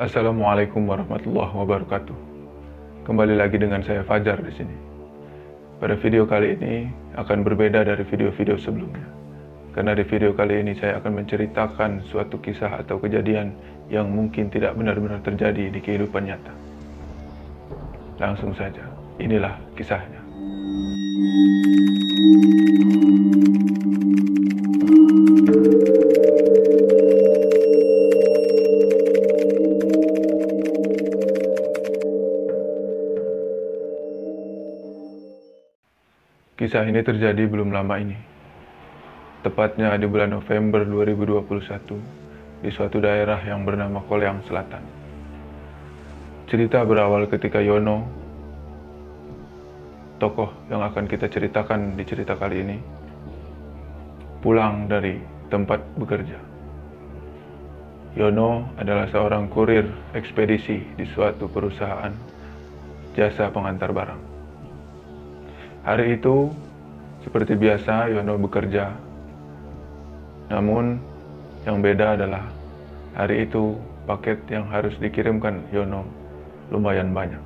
Assalamualaikum warahmatullahi wabarakatuh. Kembali lagi dengan saya Fajar di sini. Pada video kali ini akan berbeda dari video-video sebelumnya. Karena di video kali ini saya akan menceritakan suatu kisah atau kejadian yang mungkin tidak benar-benar terjadi di kehidupan nyata. Langsung saja, inilah kisahnya. Kisah ini terjadi belum lama ini, tepatnya di bulan November 2021, di suatu daerah yang bernama Koleang Selatan. Cerita berawal ketika Yono, tokoh yang akan kita ceritakan di cerita kali ini, pulang dari tempat bekerja. Yono adalah seorang kurir ekspedisi di suatu perusahaan jasa pengantar barang. Hari itu, seperti biasa, Yono bekerja. Namun, yang beda adalah hari itu paket yang harus dikirimkan Yono lumayan banyak.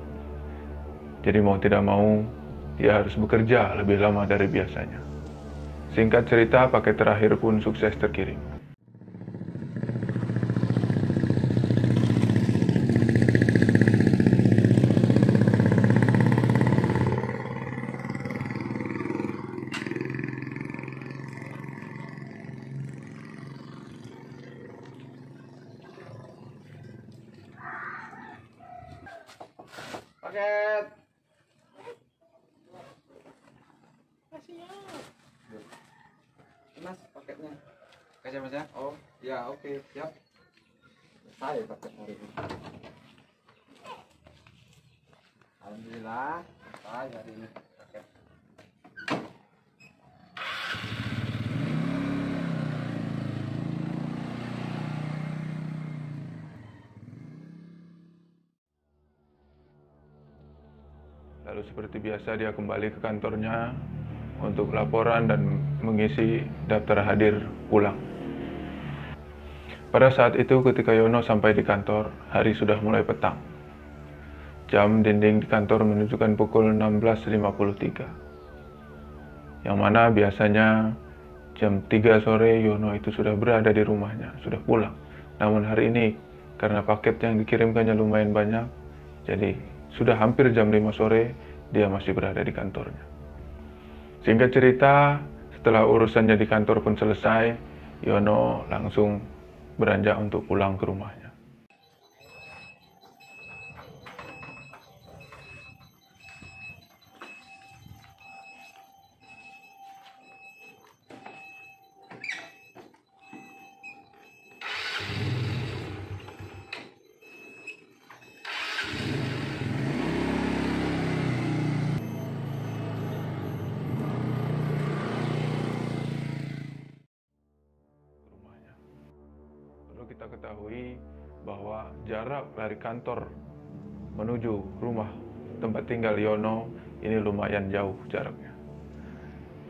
Jadi mau tidak mau, dia harus bekerja lebih lama dari biasanya. Singkat cerita, paket terakhir pun sukses terkirim. Paket. Mas, paketnya. Kasih Mas ya. Oh, ya oke, siap. Selesai paket hari ini. Alhamdulillah, selesai hari ini paket. Lalu seperti biasa dia kembali ke kantornya untuk laporan dan mengisi daftar hadir pulang. Pada saat itu ketika Yono sampai di kantor, hari sudah mulai petang. Jam dinding di kantor menunjukkan pukul 16.53. Yang mana biasanya jam 3 sore Yono itu sudah berada di rumahnya, sudah pulang. Namun hari ini karena paket yang dikirimkannya lumayan banyak, jadi sudah hampir jam 5 sore, dia masih berada di kantornya. Singkat cerita, setelah urusannya di kantor pun selesai, Yono langsung beranjak untuk pulang ke rumahnya. Kita ketahui bahwa jarak dari kantor menuju rumah tempat tinggal Yono ini lumayan jauh jaraknya,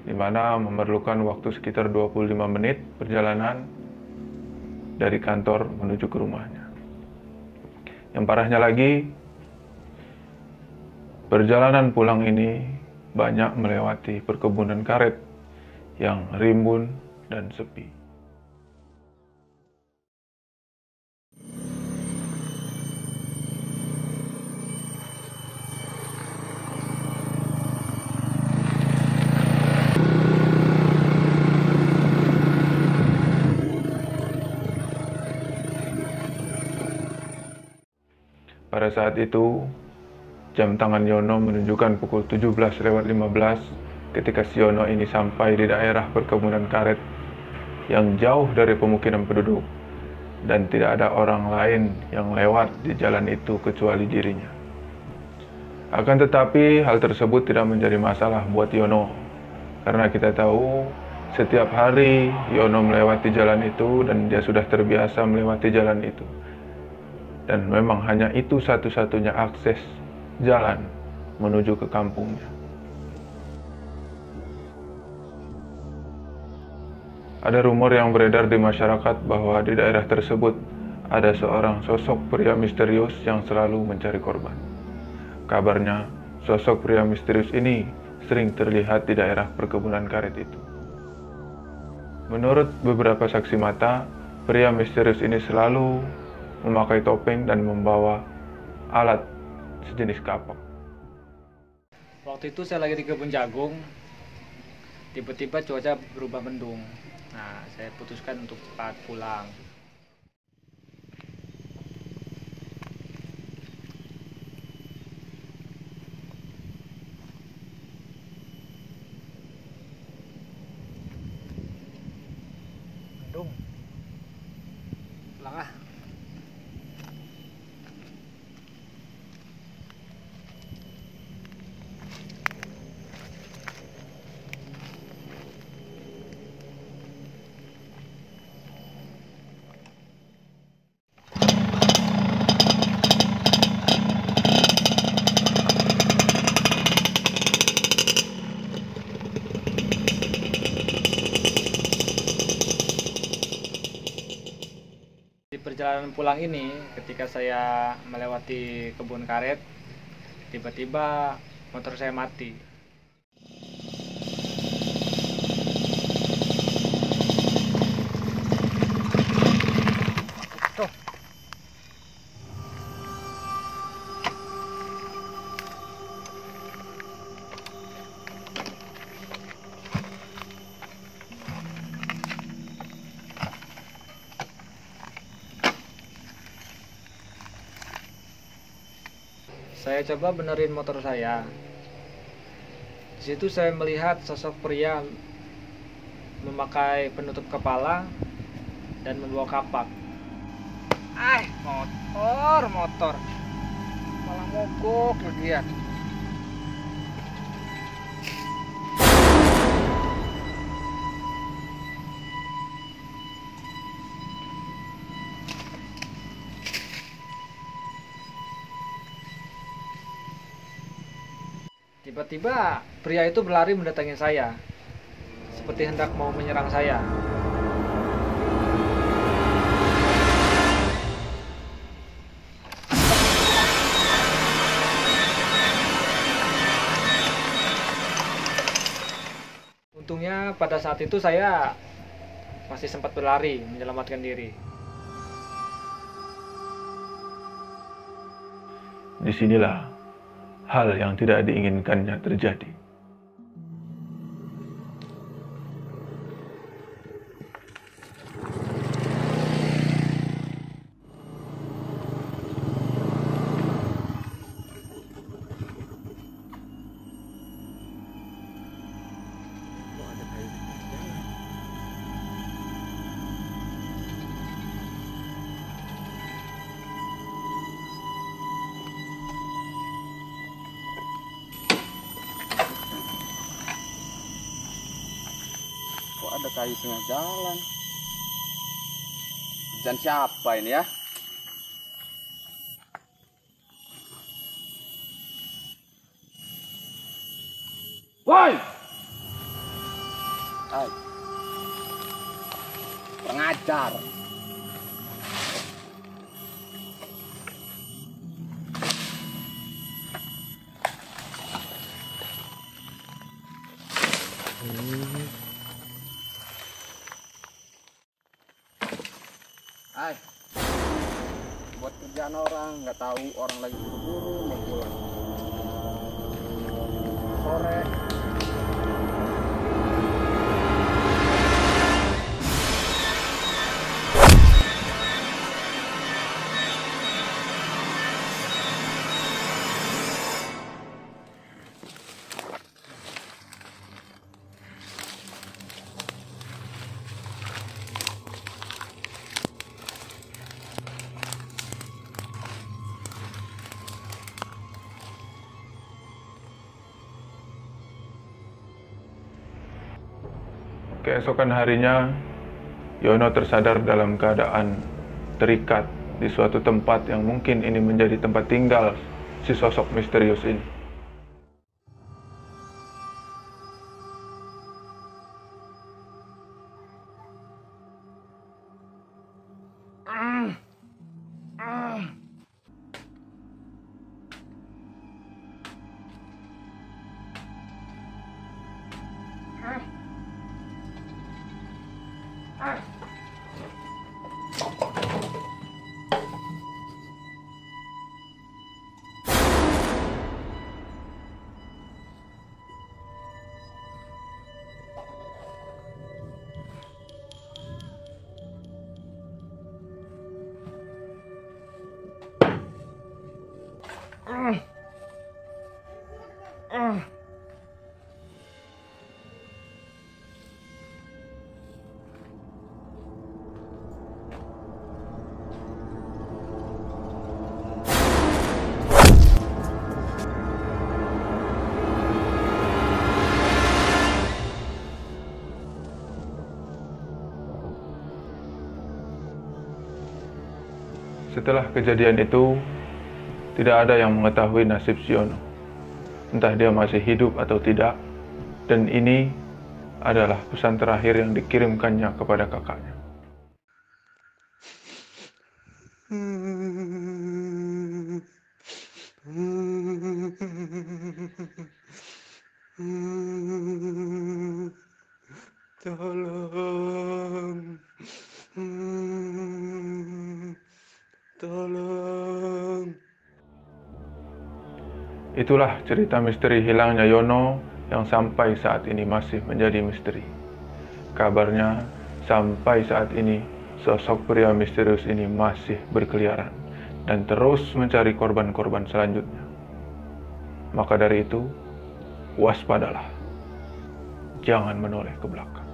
di mana memerlukan waktu sekitar 25 menit perjalanan dari kantor menuju ke rumahnya. Yang parahnya lagi, perjalanan pulang ini banyak melewati perkebunan karet yang rimbun dan sepi. Pada saat itu, jam tangan Yono menunjukkan pukul 17:15 ketika si Yono ini sampai di daerah perkebunan karet yang jauh dari pemukiman penduduk dan tidak ada orang lain yang lewat di jalan itu kecuali dirinya. Akan tetapi, hal tersebut tidak menjadi masalah buat Yono, karena kita tahu setiap hari Yono melewati jalan itu dan dia sudah terbiasa melewati jalan itu. Dan memang hanya itu satu-satunya akses jalan menuju ke kampungnya. Ada rumor yang beredar di masyarakat bahwa di daerah tersebut ada seorang sosok pria misterius yang selalu mencari korban. Kabarnya, sosok pria misterius ini sering terlihat di daerah perkebunan karet itu. Menurut beberapa saksi mata, pria misterius ini selalu memakai topeng dan membawa alat sejenis kapak. Waktu itu saya lagi di kebun jagung, tiba-tiba cuaca berubah mendung. Nah, saya putuskan untuk cepat pulang. Mendung. Pulang ah. Di perjalanan pulang ini, ketika saya melewati kebun karet, tiba-tiba motor saya mati. Tuh. Saya coba benerin motor saya. Di situ saya melihat sosok pria memakai penutup kepala dan membawa kapak. Motor. Malah mogok lagi ya. Tiba-tiba pria itu berlari mendatangi saya, seperti hendak mau menyerang saya. Untungnya pada saat itu saya masih sempat berlari menyelamatkan diri. Disinilah hal yang tidak diinginkannya terjadi. Kok ada kayu tengah jalan? Dan siapa ini ya? Woi! Hai. Pengajar. Hai. Buat kerjaan orang, nggak tahu orang lagi buru-buru mau pulang. Sore. Keesokan harinya, Yono tersadar dalam keadaan terikat di suatu tempat yang mungkin ini menjadi tempat tinggal si sosok misterius ini. Setelah kejadian itu, tidak ada yang mengetahui nasib Siono. Entah dia masih hidup atau tidak, dan ini adalah pesan terakhir yang dikirimkannya kepada kakaknya. Tolong. Tolong. Itulah cerita misteri hilangnya Yono yang sampai saat ini masih menjadi misteri. Kabarnya, sampai saat ini, sosok pria misterius ini masih berkeliaran dan terus mencari korban-korban selanjutnya. Maka dari itu, waspadalah. Jangan menoleh ke belakang.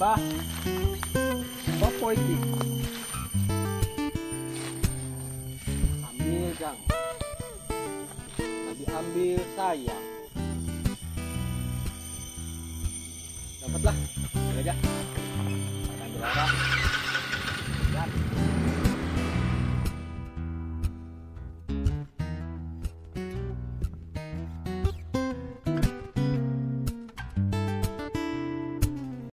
Pak, apa iki? Ambil, Kang. Lagi ambil saya. Dapatlah, ambil aja. Ambil apa? Ya.